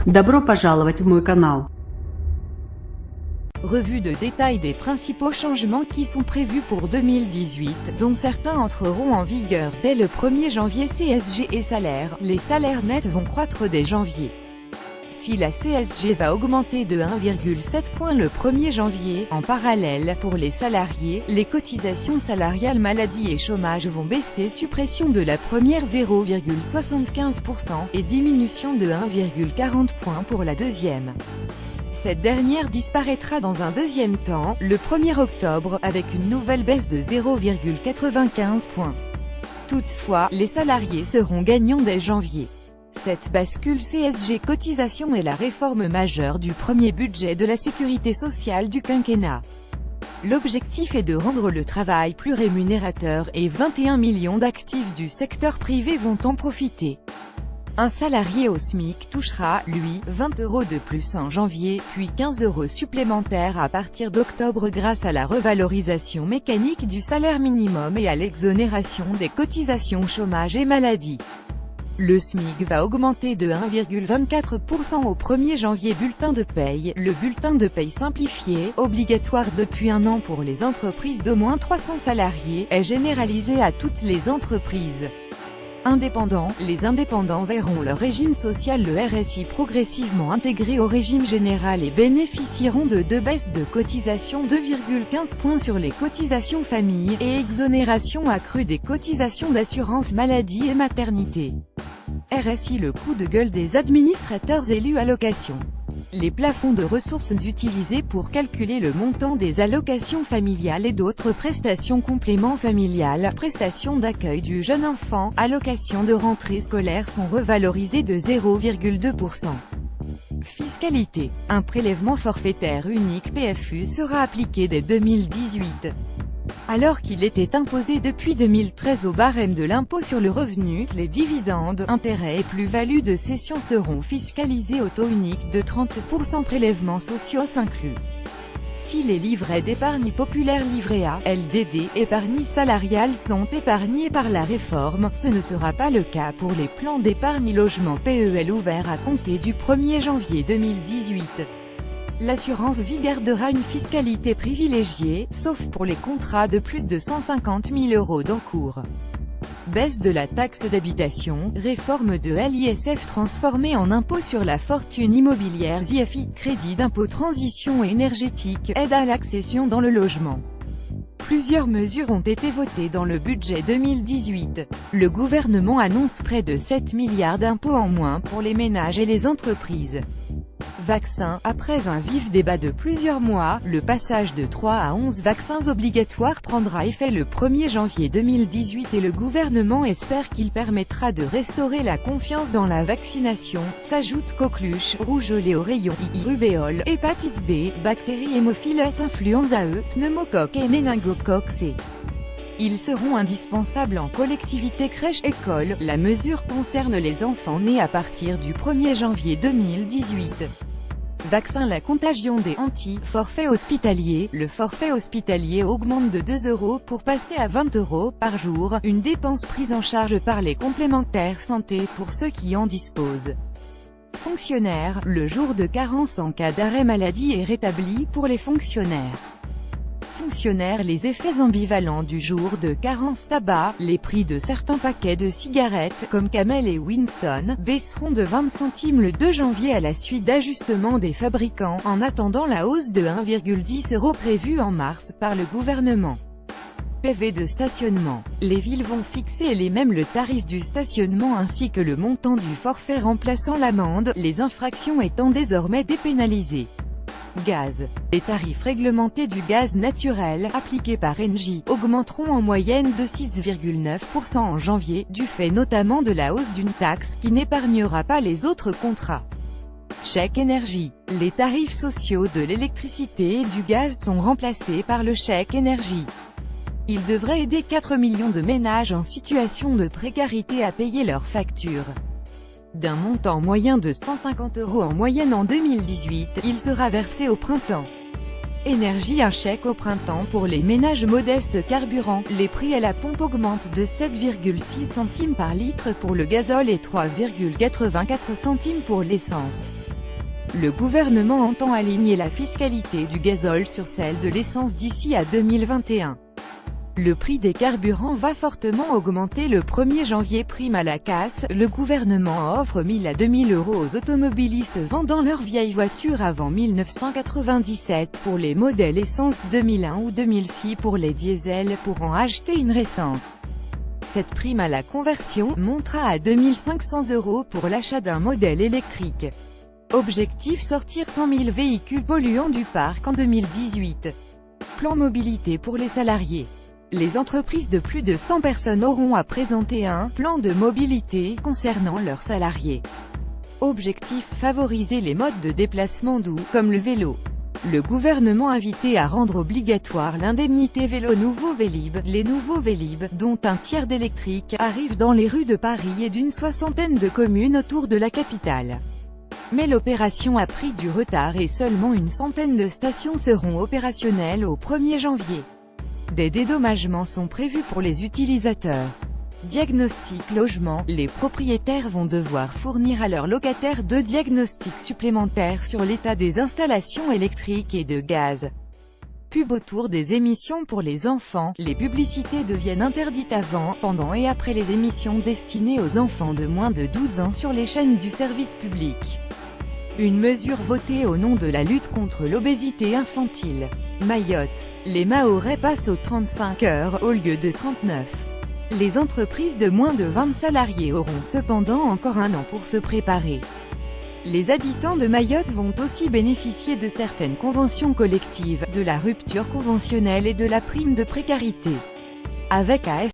Добро пожаловать в мой канал. Revue de détail des principaux changements qui sont prévus pour 2018, dont certains entreront en vigueur dès le 1er janvier. CSG et salaires. Les salaires nets vont croître dès janvier. Si la CSG va augmenter de 1,7 point le 1er janvier, en parallèle, pour les salariés, les cotisations salariales maladie et chômage vont baisser, suppression de la première 0,75% et diminution de 1,40 point pour la deuxième. Cette dernière disparaîtra dans un deuxième temps, le 1er octobre, avec une nouvelle baisse de 0,95 points. Toutefois, les salariés seront gagnants dès janvier. Cette bascule CSG cotisation est la réforme majeure du premier budget de la sécurité sociale du quinquennat. L'objectif est de rendre le travail plus rémunérateur et 21 millions d'actifs du secteur privé vont en profiter. Un salarié au SMIC touchera, lui, 20 € de plus en janvier, puis 15 € supplémentaires à partir d'octobre grâce à la revalorisation mécanique du salaire minimum et à l'exonération des cotisations chômage et maladie. Le SMIC va augmenter de 1,24% au 1er janvier. Bulletin de paye. Le bulletin de paye simplifié, obligatoire depuis un an pour les entreprises d'au moins 300 salariés, est généralisé à toutes les entreprises. Indépendants. Les indépendants verront leur régime social le RSI progressivement intégré au régime général et bénéficieront de deux baisses de cotisations 2,15 points sur les cotisations famille et exonération accrue des cotisations d'assurance maladie et maternité. RSI. Le coup de gueule des administrateurs élus allocations. Les plafonds de ressources utilisés pour calculer le montant des allocations familiales et d'autres prestations compléments familiales, prestations d'accueil du jeune enfant, allocations de rentrée scolaire sont revalorisés de 0,2%. Fiscalité. Un prélèvement forfaitaire unique PFU sera appliqué dès 2018. Alors qu'il était imposé depuis 2013 au barème de l'impôt sur le revenu, les dividendes, intérêts et plus-values de cession seront fiscalisés au taux unique de 30%, prélèvements sociaux inclus. Si les livrets d'épargne populaire livret A, LDD, épargne salariale sont épargnés par la réforme, ce ne sera pas le cas pour les plans d'épargne logement PEL ouverts à compter du 1er janvier 2018. L'assurance vie gardera une fiscalité privilégiée, sauf pour les contrats de plus de 150 000 € d'encours. Baisse de la taxe d'habitation, réforme de l'ISF transformée en impôt sur la fortune immobilière ZIFI, crédit d'impôt transition énergétique, aide à l'accession dans le logement. Plusieurs mesures ont été votées dans le budget 2018. Le gouvernement annonce près de 7 milliards d'impôts en moins pour les ménages et les entreprises. Vaccins. Après un vif débat de plusieurs mois, le passage de 3 à 11 vaccins obligatoires prendra effet le 1er janvier 2018 et le gouvernement espère qu'il permettra de restaurer la confiance dans la vaccination, s'ajoutent coqueluche, rougeolée au rayon I, rubéole, hépatite B, bactéries hémophiles, influenza E, pneumocoque et méningocoque C. Ils seront indispensables en collectivité crèche-école. La mesure concerne les enfants nés à partir du 1er janvier 2018. Vaccin. La contagion des anti-forfaits hospitaliers. Le forfait hospitalier augmente de 2 € pour passer à 20 € par jour, une dépense prise en charge par les complémentaires santé pour ceux qui en disposent. Fonctionnaires. Le jour de carence en cas d'arrêt maladie est rétabli pour les fonctionnaires. Les effets ambivalents du jour de carence. Tabac. Les prix de certains paquets de cigarettes, comme Camel et Winston, baisseront de 20 centimes le 2 janvier à la suite d'ajustements des fabricants, en attendant la hausse de 1,10 € prévue en mars par le gouvernement. PV de stationnement. Les villes vont fixer les mêmes le tarif du stationnement ainsi que le montant du forfait remplaçant l'amende, les infractions étant désormais dépénalisées. Gaz. Les tarifs réglementés du gaz naturel, appliqués par Engie, augmenteront en moyenne de 6,9% en janvier, du fait notamment de la hausse d'une taxe qui n'épargnera pas les autres contrats. Chèque énergie. Les tarifs sociaux de l'électricité et du gaz sont remplacés par le chèque énergie. Il devrait aider 4 millions de ménages en situation de précarité à payer leurs factures. D'un montant moyen de 150 € en moyenne en 2018, il sera versé au printemps. Énergie. Un chèque au printemps pour les ménages modestes. Carburant. Les prix à la pompe augmentent de 7,6 centimes par litre pour le gazole et 3,84 centimes pour l'essence. Le gouvernement entend aligner la fiscalité du gazole sur celle de l'essence d'ici à 2021. Le prix des carburants va fortement augmenter le 1er janvier. Prime à la casse, le gouvernement offre 1000 à 2000 € aux automobilistes vendant leurs vieilles voitures avant 1997 pour les modèles essence 2001 ou 2006 pour les diesels pour en acheter une récente. Cette prime à la conversion montera à 2500 € pour l'achat d'un modèle électrique. Objectif: sortir 100 000 véhicules polluants du parc en 2018. Plan mobilité pour les salariés. Les entreprises de plus de 100 personnes auront à présenter un plan de mobilité concernant leurs salariés. Objectif: favoriser les modes de déplacement doux, comme le vélo. Le gouvernement invité à rendre obligatoire l'indemnité vélo nouveau Vélib. Les nouveaux Vélib, dont un tiers d'électriques, arrivent dans les rues de Paris et d'une soixantaine de communes autour de la capitale. Mais l'opération a pris du retard et seulement une centaine de stations seront opérationnelles au 1er janvier. Des dédommagements sont prévus pour les utilisateurs. Diagnostic logement. Les propriétaires vont devoir fournir à leurs locataires 2 diagnostics supplémentaires sur l'état des installations électriques et de gaz. Pub autour des émissions pour les enfants. Les publicités deviennent interdites avant, pendant et après les émissions destinées aux enfants de moins de 12 ans sur les chaînes du service public. Une mesure votée au nom de la lutte contre l'obésité infantile. Mayotte. Les Mahorais passent aux 35 heures, au lieu de 39. Les entreprises de moins de 20 salariés auront cependant encore un an pour se préparer. Les habitants de Mayotte vont aussi bénéficier de certaines conventions collectives, de la rupture conventionnelle et de la prime de précarité. Avec AF